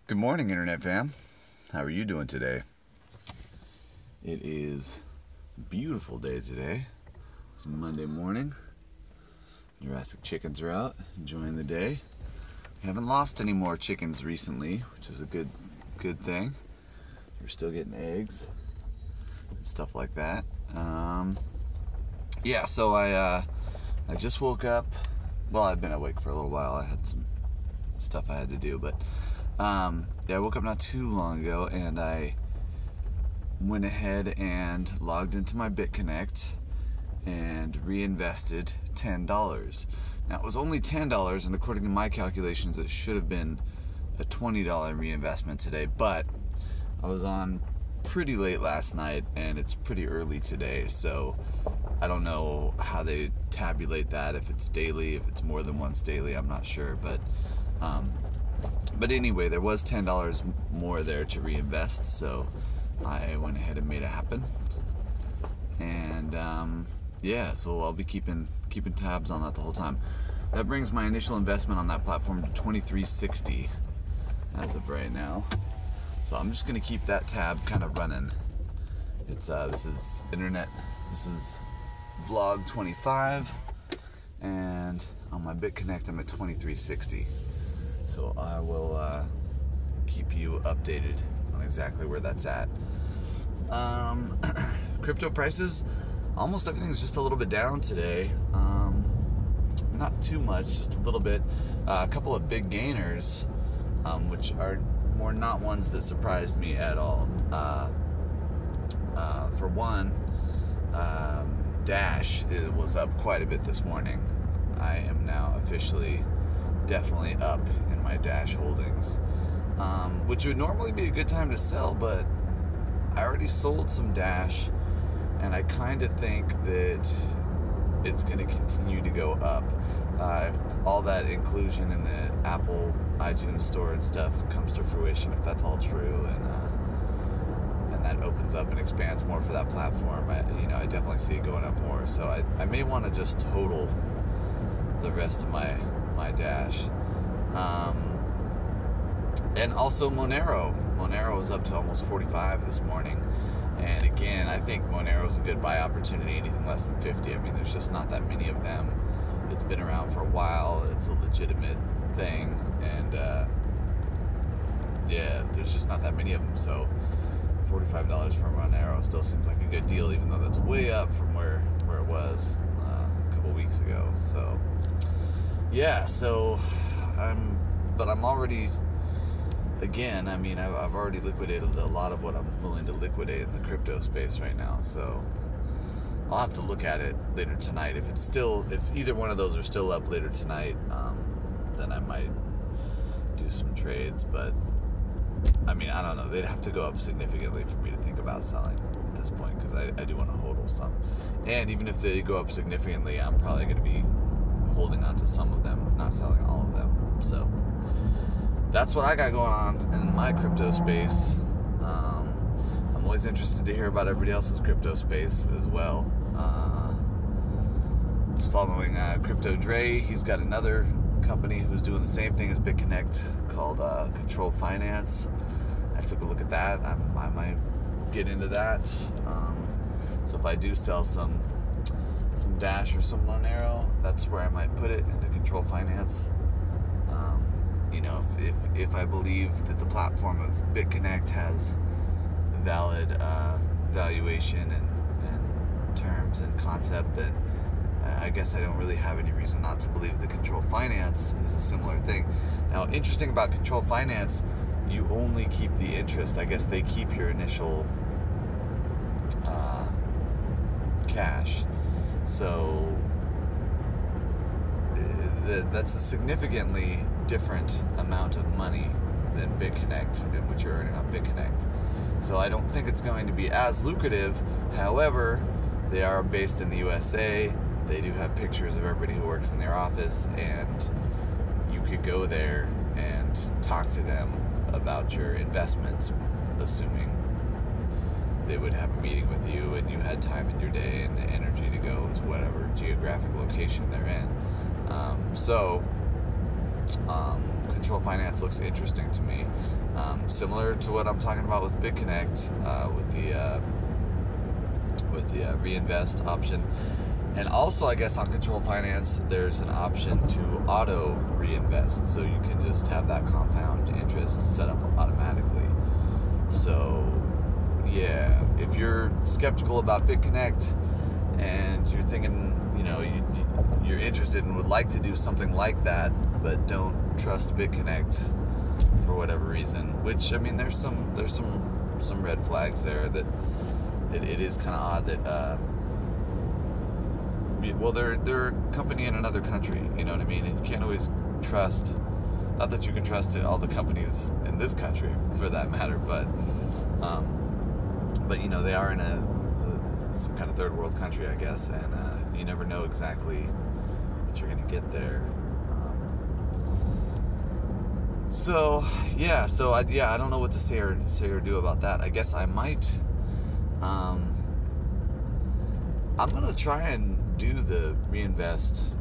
Good morning, Internet fam. How are you doing today? It is a beautiful day today. It's Monday morning. Jurassic chickens are out, enjoying the day. We haven't lost any more chickens recently, which is a good thing. We're still getting eggs and stuff like that. So I just woke up. Well, I've been awake for a little while. I had some stuff I had to do, but I woke up not too long ago, and I went ahead and logged into my BitConnect and reinvested $10. Now, it was only $10, and according to my calculations, it should have been a $20 reinvestment today, but I was on pretty late last night, and it's pretty early today, so I don't know how they tabulate that, if it's daily, if it's more than once daily, I'm not sure, but anyway, there was $10 more there to reinvest, so I went ahead and made it happen. And so I'll be keeping tabs on that the whole time. That brings my initial investment on that platform to $23.60 as of right now. So I'm just gonna keep that tab kind of running. It's this is vlog 25, and on my BitConnect I'm at $23.60. So I will keep you updated on exactly where that's at. Crypto prices, almost everything's just a little bit down today. Not too much, just a little bit. A couple of big gainers, which are not ones that surprised me at all. For one, Dash was up quite a bit this morning. I am now officially definitely up in my Dash holdings, which would normally be a good time to sell, but I already sold some Dash, and I kind of think that it's going to continue to go up. If all that inclusion in the Apple iTunes store and stuff comes to fruition, if that's all true, and that opens up and expands more for that platform, I definitely see it going up more. So I may want to just total the rest of my Dash. And also Monero. Monero was up to almost 45 this morning. And again, I think Monero is a good buy opportunity, anything less than 50. I mean, there's just not that many of them. It's been around for a while. It's a legitimate thing. And, there's just not that many of them. So $45 for Monero still seems like a good deal, even though that's way up from where it was a couple weeks ago. So I'm already, again, I've already liquidated a lot of what I'm willing to liquidate in the crypto space right now, so I'll have to look at it later tonight. If either one of those are still up later tonight, then I might do some trades, but I don't know, they'd have to go up significantly for me to think about selling at this point, because I do want to hodl some, and even if they go up significantly, I'm probably going to be holding on to some of them, not selling all of them. So that's what I got going on in my crypto space. I'm always interested to hear about everybody else's crypto space as well. I was following Crypto Dre. He's got another company who's doing the same thing as BitConnect called Control Finance. I took a look at that. I might get into that. So if I do sell some Dash or some Monero, that's where I might put it, into Control Finance. If I believe that the platform of BitConnect has valid valuation and terms and concept, that I guess I don't really have any reason not to believe that Control Finance is a similar thing. Now, interesting about Control Finance, you only keep the interest. I guess they keep your initial cash. So that's a significantly different amount of money than BitConnect, and what you're earning on BitConnect. So I don't think it's going to be as lucrative. However, they are based in the USA. They do have pictures of everybody who works in their office, and you could go there and talk to them about your investments, assuming they would have a meeting with you and you had time in your day and energy to go to whatever geographic location they're in. control finance looks interesting to me. Similar to what I'm talking about with BitConnect, with the reinvest option. And also, I guess on control finance, there's an option to auto reinvest, so you can just have that compound interest set up automatically. So, yeah, if you're skeptical about BitConnect and you're thinking, you're interested and would like to do something like that, but don't trust BitConnect for whatever reason, which, I mean, there's some red flags there that it is kind of odd that, well, they're a company in another country, you know what I mean? And you can't always trust, not that you can trust all the companies in this country, for that matter, but they are in some kind of third world country, I guess, and you never know exactly what you're going to get there. I don't know what to say or do about that. I guess I might, I'm going to try and do the reinvest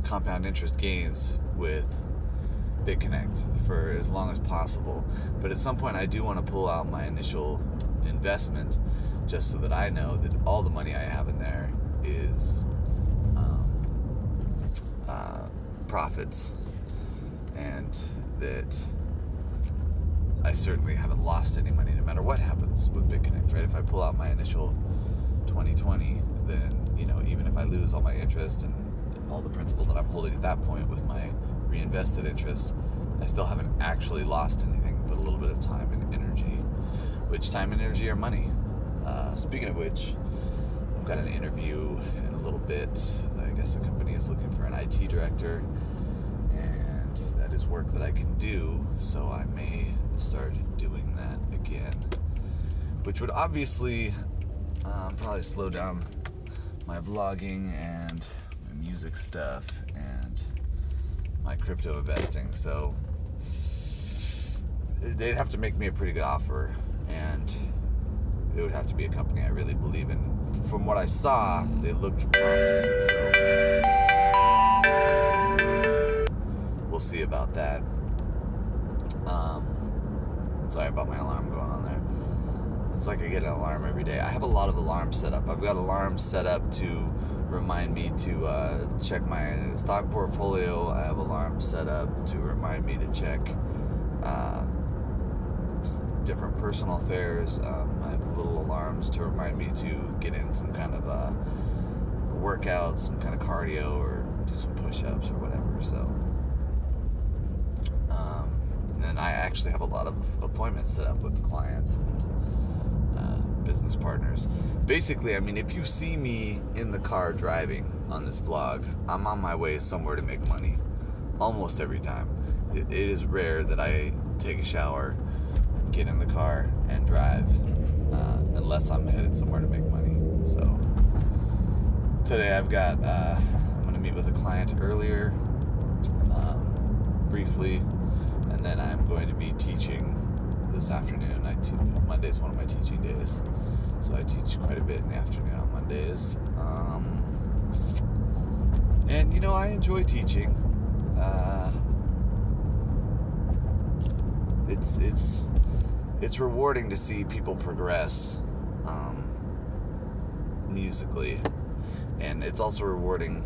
compound interest gains with BitConnect for as long as possible. But at some point I do want to pull out my initial investment just so that I know that all the money I have in there is profits, and that I certainly haven't lost any money no matter what happens with BitConnect, right? If I pull out my initial 2020, then, even if I lose all my interest and all the principal that I'm holding at that point with my reinvested interest, I still haven't actually lost anything but a little bit of time and energy, which time and energy are money. Speaking of which, I've got an interview in a little bit. I guess the company is looking for an IT director, and that is work that I can do, so I may start doing that again, which would obviously probably slow down my vlogging and my music stuff and my crypto investing. So they'd have to make me a pretty good offer, and it would have to be a company I really believe in. From what I saw, they looked promising, so we'll see about that. Sorry about my alarm going on there. It's like I get an alarm every day. I have a lot of alarms set up. I've got alarms set up to remind me to check my stock portfolio. I have alarms set up to remind me to check different personal affairs. I have little alarms to remind me to get in some kind of workout, some kind of cardio, or do some push-ups or whatever. So, and I actually have a lot of appointments set up with clients and business partners. Basically, I mean, if you see me in the car driving on this vlog, I'm on my way somewhere to make money almost every time. It is rare that I take a shower, get in the car, and drive, unless I'm headed somewhere to make money. So today I'm going to meet with a client earlier, briefly, and then I'm going to be teaching this afternoon. Monday's one of my teaching days, so I teach quite a bit in the afternoon on Mondays. And I enjoy teaching. It's rewarding to see people progress musically, and it's also rewarding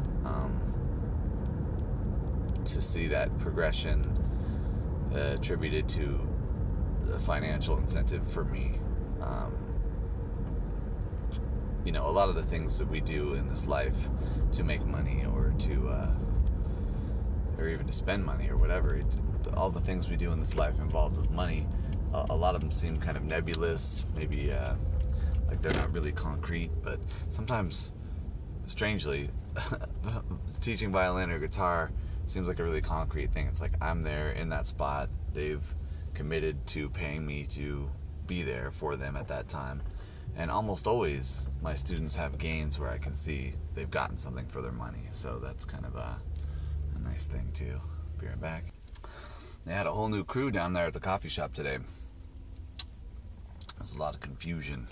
to see that progression attributed to a financial incentive for me. A lot of the things that we do in this life to make money, or even to spend money or whatever, all the things we do in this life involved with money, a lot of them seem kind of nebulous, maybe like they're not really concrete, but sometimes, strangely, teaching violin or guitar seems like a really concrete thing. It's like I'm there in that spot, they've committed to paying me to be there for them at that time, and almost always my students have gains where I can see they've gotten something for their money, so that's kind of a nice thing too. Be right back. They had a whole new crew down there at the coffee shop today. There's a lot of confusion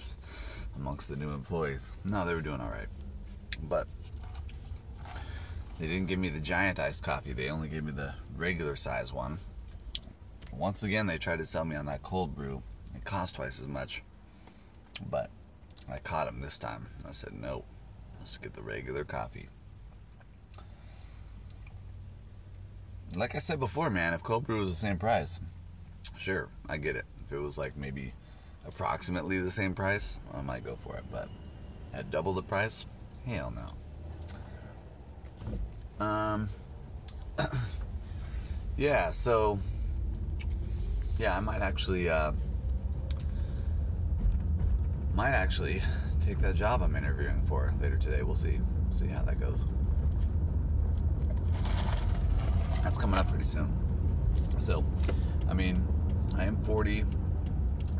amongst the new employees. No, they were doing all right, but They didn't give me the giant iced coffee. They only gave me the regular size one. Once again, they tried to sell me on that cold brew. It cost twice as much. But I caught them this time. I said, no, let's get the regular coffee. Like I said before, man, if cold brew was the same price, sure, I get it. If it was like maybe approximately the same price, I might go for it. But at double the price, hell no. Yeah, so, yeah, I might actually take that job I'm interviewing for later today. We'll see how that goes. That's coming up pretty soon. So, I mean, I am 40.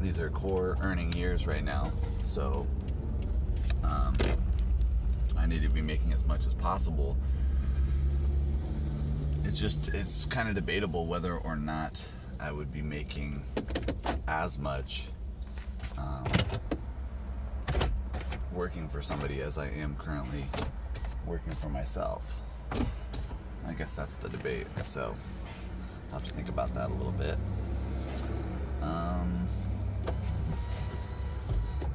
These are core earning years right now. So, I need to be making as much as possible. It's kind of debatable whether or not I would be making as much working for somebody as I am currently working for myself. I guess that's the debate. So I'll have to think about that a little bit.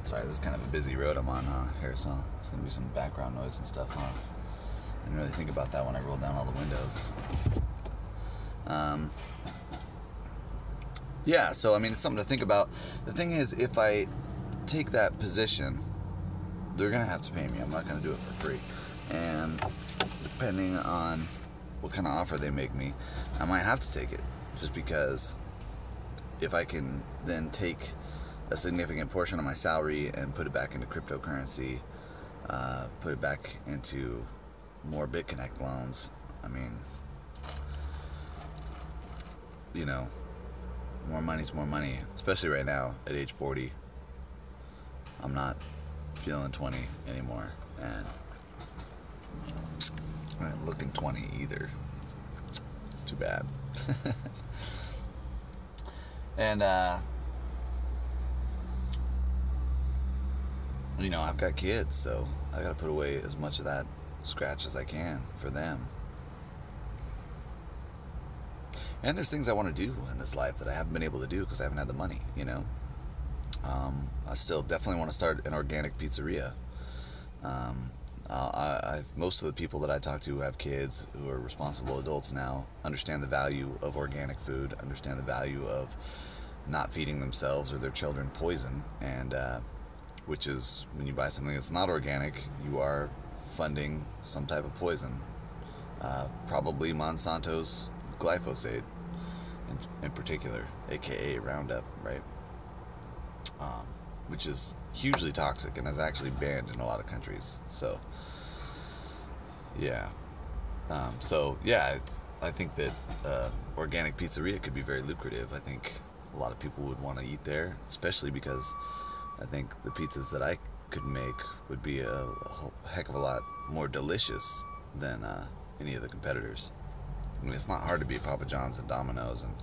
Sorry, this is kind of a busy road I'm on here, so it's going to be some background noise and stuff. I didn't really think about that when I rolled down all the windows. Yeah, so I mean, it's something to think about. The thing is, if I take that position, they're going to have to pay me. I'm not going to do it for free. And depending on what kind of offer they make me, I might have to take it. Just because if I can then take a significant portion of my salary and put it back into cryptocurrency, put it back into more BitConnect loans, I mean, you know, more money's more money, especially right now at age 40. I'm not feeling 20 anymore, and I'm not looking 20 either. Too bad. And you know, I've got kids, so I gotta put away as much of that scratch as I can for them. And there's things I want to do in this life that I haven't been able to do because I haven't had the money, you know. I still definitely want to start an organic pizzeria. Most of the people that I talk to who have kids, who are responsible adults now, understand the value of organic food, understand the value of not feeding themselves or their children poison, and which is, when you buy something that's not organic, you are funding some type of poison, probably Monsanto's glyphosate in particular, aka Roundup, right? Which is hugely toxic and is actually banned in a lot of countries. So yeah, I think that organic pizzeria could be very lucrative. I think a lot of people would want to eat there, especially because I think the pizzas that I could make would be a heck of a lot more delicious than any of the competitors. I mean, it's not hard to beat Papa John's and Domino's and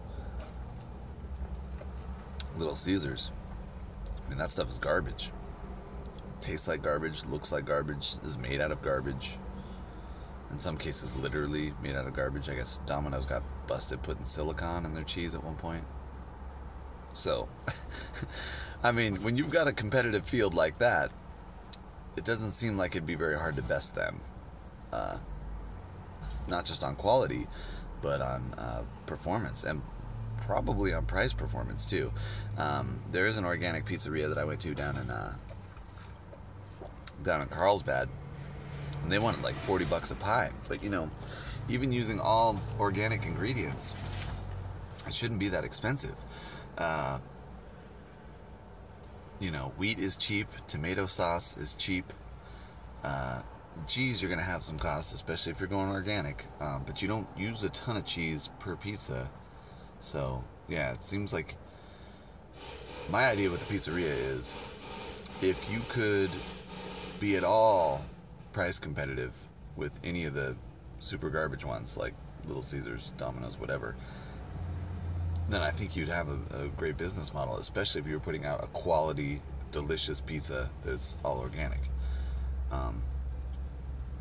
Little Caesars. I mean, that stuff is garbage. Tastes like garbage, looks like garbage, is made out of garbage. In some cases, literally made out of garbage. I guess Domino's got busted putting silicone in their cheese at one point. So, I mean, when you've got a competitive field like that, it doesn't seem like it'd be very hard to best them. Not just on quality, but on performance, and probably on price performance too. There is an organic pizzeria that I went to down in Carlsbad, and they wanted like $40 a pie. But you know, even using all organic ingredients, it shouldn't be that expensive. You know, wheat is cheap, tomato sauce is cheap. Cheese, you're going to have some costs, especially if you're going organic, but you don't use a ton of cheese per pizza. So yeah, it seems like my idea with the pizzeria is, if you could be at all price competitive with any of the super garbage ones like Little Caesars, Domino's, whatever, then I think you'd have a great business model, especially if you were putting out a quality, delicious pizza that's all organic.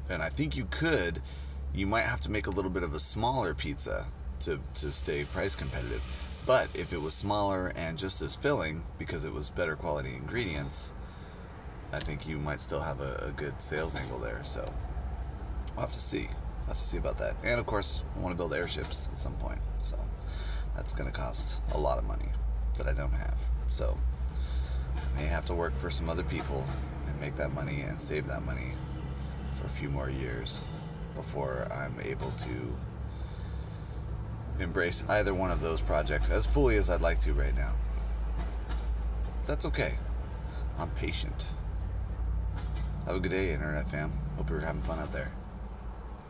And I think you could you might have to make a little bit of a smaller pizza to stay price competitive. But if it was smaller and just as filling, because it was better quality ingredients, I think you might still have a good sales angle there. So I'll have to see. I'll have to see about that. And of course, I want to build airships at some point. So that's going to cost a lot of money that I don't have. So I may have to work for some other people and make that money and save that money for a few more years before I'm able to embrace either one of those projects as fully as I'd like to right now. That's okay. I'm patient. Have a good day, Internet fam. Hope you're having fun out there.